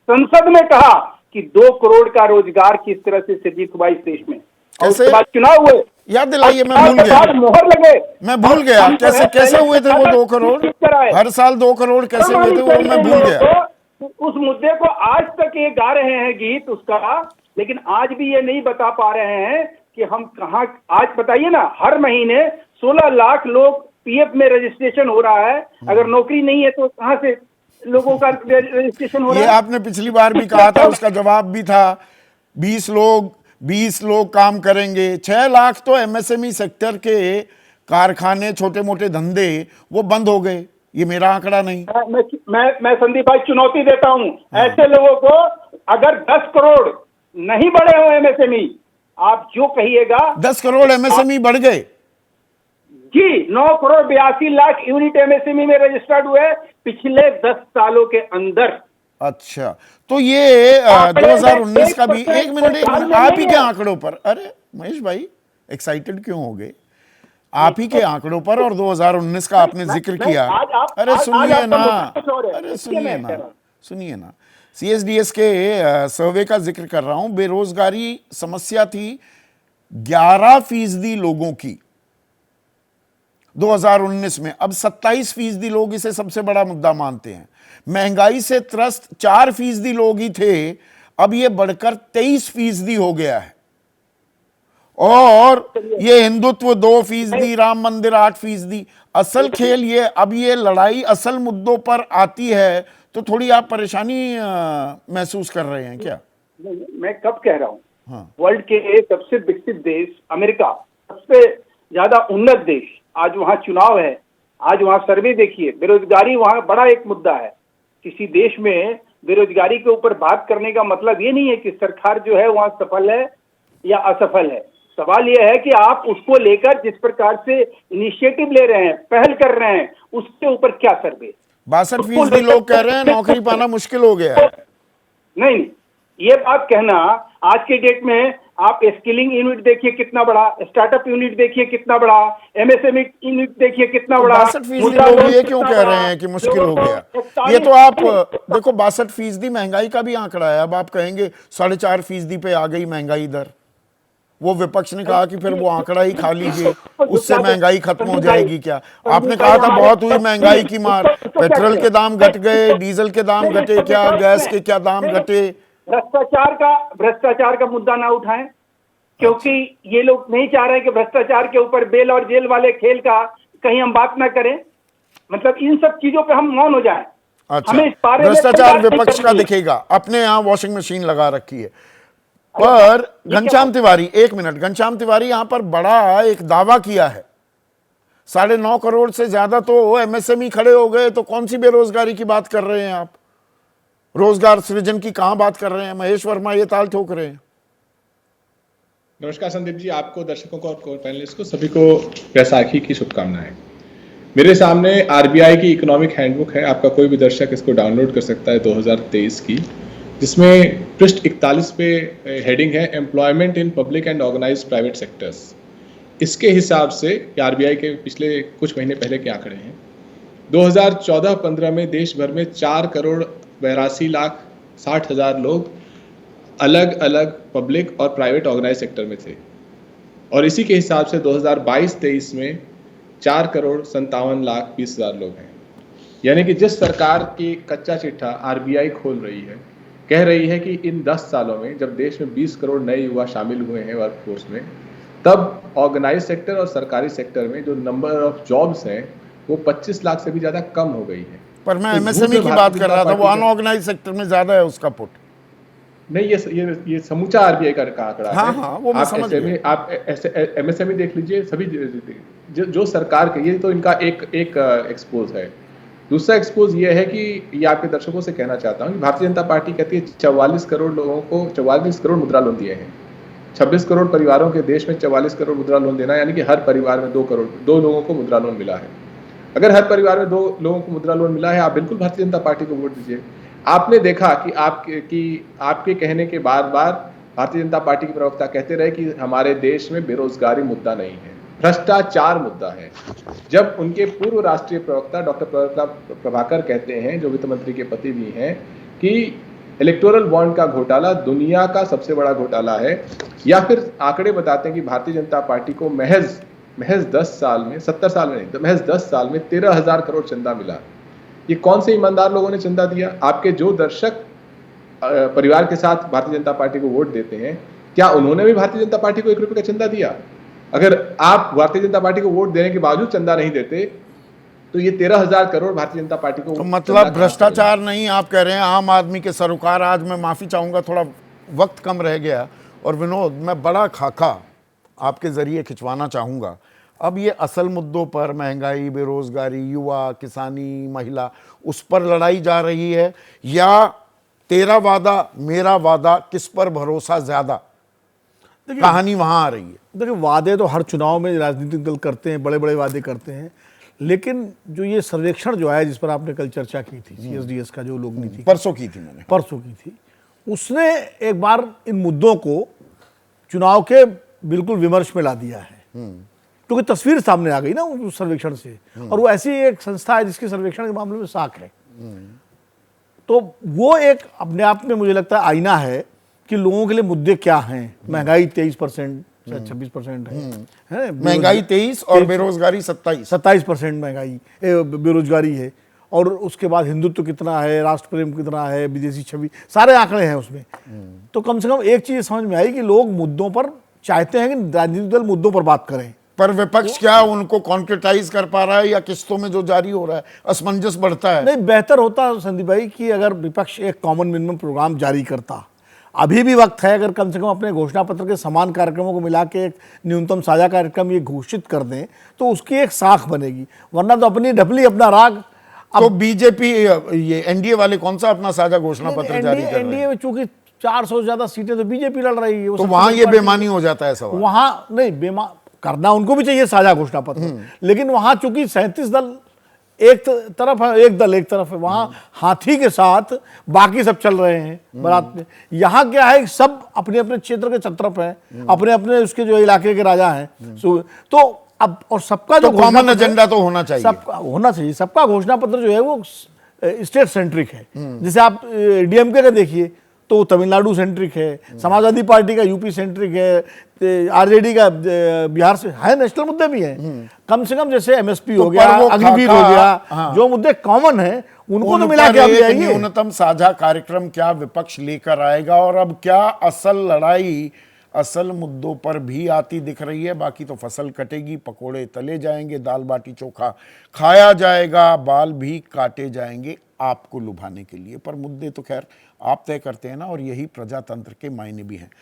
संसद में कहा कि 2 करोड़ का रोजगार किस तरह से सृजित हुआ इस देश में। कैसे? बाद चुनाव हुए, याद दिलाइए, मैं भूल गया, मोहर लगे, मैं भूल गया। कैसे हुए थे वो 2 करोड़ हर साल? 2 करोड़ कैसे हुए थे वो मैं भूल गया। उस मुद्दे को आज तक ये गा रहे हैं गीत उसका, लेकिन आज भी ये नहीं बता पा रहे हैं कि हम कहाँ। आज बताइए ना, हर महीने 16 लाख लोग पीएफ में रजिस्ट्रेशन हो रहा है। अगर नौकरी नहीं है तो कहाँ से लोगों का रजिस्ट्रेशन हो रहा है? ये आपने पिछली बार भी कहा था, उसका जवाब भी था 20 लोग काम करेंगे। 6 लाख तो एमएसएमई सेक्टर के कारखाने, छोटे मोटे धंधे वो बंद हो गए। ये मेरा आंकड़ा नहीं। मैं संदीप भाई चुनौती देता हूं ऐसे लोगों को, अगर 10 करोड़ नहीं बढ़े हो एमएसएमई, आप जो कहिएगा। 10 करोड़ एमएसएमई बढ़ गए जी। 9 करोड़ 82 लाख यूनिट एमएसएमई में रजिस्टर्ड हुए पिछले 10 सालों के अंदर। अच्छा, तो ये 2019 का भी, एक मिनट आप ही के आंकड़ों पर, अरे महेश भाई एक्साइटेड क्यों हो गए? आप ही के आंकड़ों पर और 2019 का आपने जिक्र किया। अरे सुनिए ना, CSDS के सर्वे का जिक्र कर रहा हूं। बेरोजगारी समस्या थी 11% लोगों की 2019 में, अब 27% लोग इसे सबसे बड़ा मुद्दा मानते हैं। महंगाई से त्रस्त 4% लोग ही थे, अब यह बढ़कर 23% हो गया है। और ये हिंदुत्व 2%, राम मंदिर 8%। असल खेल ये, अब ये लड़ाई असल मुद्दों पर आती है तो थोड़ी आप परेशानी महसूस कर रहे हैं क्या? मैं कब कह रहा हूँ? हाँ। वर्ल्ड के सबसे विकसित देश अमेरिका, सबसे ज्यादा उन्नत देश, आज वहाँ चुनाव है, आज वहाँ सर्वे देखिए, बेरोजगारी वहाँ बड़ा एक मुद्दा है। किसी देश में बेरोजगारी के ऊपर बात करने का मतलब ये नहीं है कि सरकार जो है वहाँ सफल है या असफल है। सवाल यह है कि आप उसको लेकर जिस प्रकार से इनिशिएटिव ले रहे हैं, पहल कर रहे हैं, उसके ऊपर क्या सर्वे? 62% लोग कह रहे हैं नौकरी पाना मुश्किल हो गया है। नहीं, ये बात कहना, आज के डेट में आप स्किलिंग यूनिट देखिए कितना बड़ा, स्टार्टअप यूनिट देखिए कितना बड़ा, MSME यूनिट देखिए कितना बड़ा। 62% लोग ये क्यों कह रहे हैं कि मुश्किल हो गया? ये तो आप देखो 62% महंगाई का भी आंकड़ा है। अब आप कहेंगे 4.5% पे आ गई महंगाई दर। वो विपक्ष ने कहा कि फिर वो आंकड़ा ही खा लीजिए, उससे महंगाई खत्म हो जाएगी क्या? आपने कहा था बहुत हुई महंगाई की मार, पेट्रोल के दाम घट गए, डीजल के दाम घटे क्या, गैस के क्या दाम घटे? भ्रष्टाचार का मुद्दा ना उठाएं, क्योंकि ये लोग नहीं चाह रहे कि भ्रष्टाचार के ऊपर बेल और जेल वाले खेल का कहीं हम बात ना करें। मतलब इन सब चीजों पे हम मौन हो जाएं। अच्छा, हमें इस बारे में भ्रष्टाचार विपक्ष का दिखेगा। अपने यहाँ वॉशिंग मशीन लगा रखी है। पर घनश्याम तिवारी, 1 मिनट, घनश्याम तिवारी यहां पर बड़ा एक दावा किया है, 9.5 करोड़ से ज्यादा तो MSME खड़े हो गए, तो कौन सी बेरोजगारी की बात कर रहे हैं आप? रोजगार सृजन की कहां बात कर रहे हैं? महेश वर्मा ये ताल ठोक रहे हैं। नमस्कार संदीप जी, आपको, दर्शकों को और पैनलिस्ट को सभी को बैसाखी की शुभकामनाएं। मेरे सामने RBI की इकोनॉमिक हैंडबुक है, आपका कोई भी दर्शक इसको डाउनलोड कर सकता है, 2023 की, जिसमें पृष्ठ 41 पे हेडिंग है employment in public and organised private sectors. इसके हिसाब से RBI के पिछले कुछ महीने पहले के आंकड़े हैं, 2014-15 में देश भर में 4,82,60,000 लोग अलग अलग पब्लिक और प्राइवेट ऑर्गेनाइज सेक्टर में थे, और इसी के हिसाब से 2022-23 में 4,57,20,000 लोग हैं। यानी कि जिस सरकार की कच्चा चिट्ठा RBI खोल रही है, कह रही है कि इन 10 सालों में जब देश में 20 करोड़ नए युवा शामिल हुए हैं वर्कफोर्स में, तब ऑर्गेनाइज सेक्टर और सरकारी सेक्टर में जो नंबर ऑफ जॉब्स हैं वो 25 लाख से भी ज्यादा कम हो गई है। पर मैं MSME की बात कर रहा था, वो अनऑर्गेनाइज सेक्टर में ज्यादा है उसका पुट। नहीं, ये समूचा RBI का आंकड़ा है। हाँ, वो मैं समझ गया। आप MSME देख लीजिए, सभी जो सरकार के, ये तो इनका एक एक्सपोज है। दूसरा एक्सपोज ये है कि ये आपके दर्शकों से कहना चाहता हूँ कि भारतीय जनता पार्टी कहती है 44 करोड़ लोगों को 44 करोड़ मुद्रा लोन दिए हैं। 26 करोड़ परिवारों के देश में 44 करोड़ मुद्रा लोन देना, यानी कि हर परिवार में 2 लोगों को मुद्रा लोन मिला है। अगर हर परिवार में 2 लोगों को मुद्रा लोन मिला है, आप बिल्कुल भारतीय जनता पार्टी को वोट दीजिए। आपने देखा कि आपके कहने के बार बार भारतीय जनता पार्टी के प्रवक्ता कहते रहे कि हमारे देश में बेरोजगारी मुद्दा नहीं है, भ्रष्टाचार मुद्दा है। जब उनके पूर्व राष्ट्रीय प्रवक्ता डॉक्टर प्रभाकर कहते हैं, जो वित्त मंत्री के पति भी हैं, कि इलेक्टोरल बॉन्ड का घोटाला दुनिया का सबसे बड़ा घोटाला है, या फिर आंकड़े बताते हैं कि भारतीय जनता पार्टी को महज 10 साल में, 70 साल में नहीं, तो महज 10 साल में 13,000 करोड़ चंदा मिला। ये कौन से ईमानदार लोगों ने चंदा दिया? आपके जो दर्शक परिवार के साथ भारतीय जनता पार्टी को वोट देते हैं, क्या उन्होंने भी भारतीय जनता पार्टी को 1 रुपये का चंदा दिया? अगर आप भारतीय जनता पार्टी को वोट देने के बावजूद चंदा नहीं देते, तो ये 13,000 करोड़ भारतीय जनता पार्टी को, तो मतलब भ्रष्टाचार नहीं आप कह रहे हैं, आम आदमी के सरोकार। आज मैं माफी चाहूंगा, थोड़ा वक्त कम रह गया। और विनोद, मैं बड़ा खाका आपके जरिए खिंचवाना चाहूंगा। अब ये असल मुद्दों पर, महंगाई, बेरोजगारी, युवा, किसानी, महिला, उस पर लड़ाई जा रही है, या तेरा वादा मेरा वादा, किस पर भरोसा ज्यादा? कहानी वहां आ रही है। देखिए, वादे तो हर चुनाव में राजनीतिक दल करते हैं, बड़े बड़े वादे करते हैं, लेकिन जो ये सर्वेक्षण जो है, जिस पर आपने कल चर्चा की थी, CSDS का, जो लोग नहीं थी, परसों की थी, उसने एक बार इन मुद्दों को चुनाव के बिल्कुल विमर्श में ला दिया है, क्योंकि तस्वीर सामने आ गई ना उस सर्वेक्षण से। और वो ऐसी एक संस्था है जिसके सर्वेक्षण के मामले में साख है। तो वो एक अपने आप में मुझे लगता है आईना है कि लोगों के लिए मुद्दे क्या हैं। महंगाई 23% से 26% है, महंगाई 23 और बेरोजगारी 27% महंगाई बेरोजगारी है, और उसके बाद हिंदुत्व कितना है, राष्ट्र प्रेम कितना है, विदेशी छवि, सारे आंकड़े हैं उसमें। तो कम से कम एक चीज समझ में आई कि लोग मुद्दों पर चाहते हैं कि राजनीतिक दल मुद्दों पर बात करें। पर विपक्ष क्या उनको कॉन्क्रेटाइज कर पा रहा है, या किस्तों में जो जारी हो रहा है असमंजस बढ़ता है? नहीं, बेहतर होता संदीप भाई कि अगर विपक्ष एक कॉमन मिनिमम प्रोग्राम जारी करता। अभी भी वक्त है, अगर कम से कम अपने घोषणा पत्र के समान कार्यक्रमों को मिला के एक न्यूनतम साझा कार्यक्रम ये घोषित कर दें तो उसकी एक साख बनेगी, वरना तो अपनी ढपली अपना राग। तो बीजेपी ये एनडीए वाले कौन सा अपना साझा घोषणा पत्र जारी कर रहे एनडीए हैं? में चूंकि 400 से ज्यादा सीटें तो बीजेपी लड़ रही है, तो वहां ये बेमानी हो जाता है सवाल। वहां नहीं, करना उनको भी चाहिए साझा घोषणा पत्र, लेकिन वहां चूंकि 37 दल एक तरफ है, एक दल एक तरफ है, वहां हाथी के साथ बाकी सब चल रहे हैं बारात में। यहाँ क्या है, सब अपने अपने क्षेत्र के तरफ हैं, अपने अपने उसके जो इलाके के राजा हैं। तो अब और सबका जो कॉमन एजेंडा तो होना चाहिए, सबका होना चाहिए। सबका घोषणा पत्र जो है वो स्टेट सेंट्रिक है। जैसे आप डीएमके का देखिए तो तमिलनाडु सेंट्रिक है, समाजवादी पार्टी का यूपी सेंट्रिक है, आरजेडी का बिहार से है, नेशनल मुद्दे भी हैं। कम से कम जैसे एमएसपी हो गया, अग्निवीर हो गया, जो मुद्दे कॉमन हैं उनको तो मिला के आप जाइए। न्यूनतम साझा कार्यक्रम क्या विपक्ष लेकर आएगा, और अब क्या असल लड़ाई असल मुद्दों पर भी आती दिख रही है? बाकी तो फसल कटेगी, पकोड़े तले जाएंगे, दाल बाटी चोखा खाया जाएगा, बाल भी काटे जाएंगे आपको लुभाने के लिए। पर मुद्दे तो खैर आप तय करते हैं ना, और यही प्रजातंत्र के मायने भी हैं।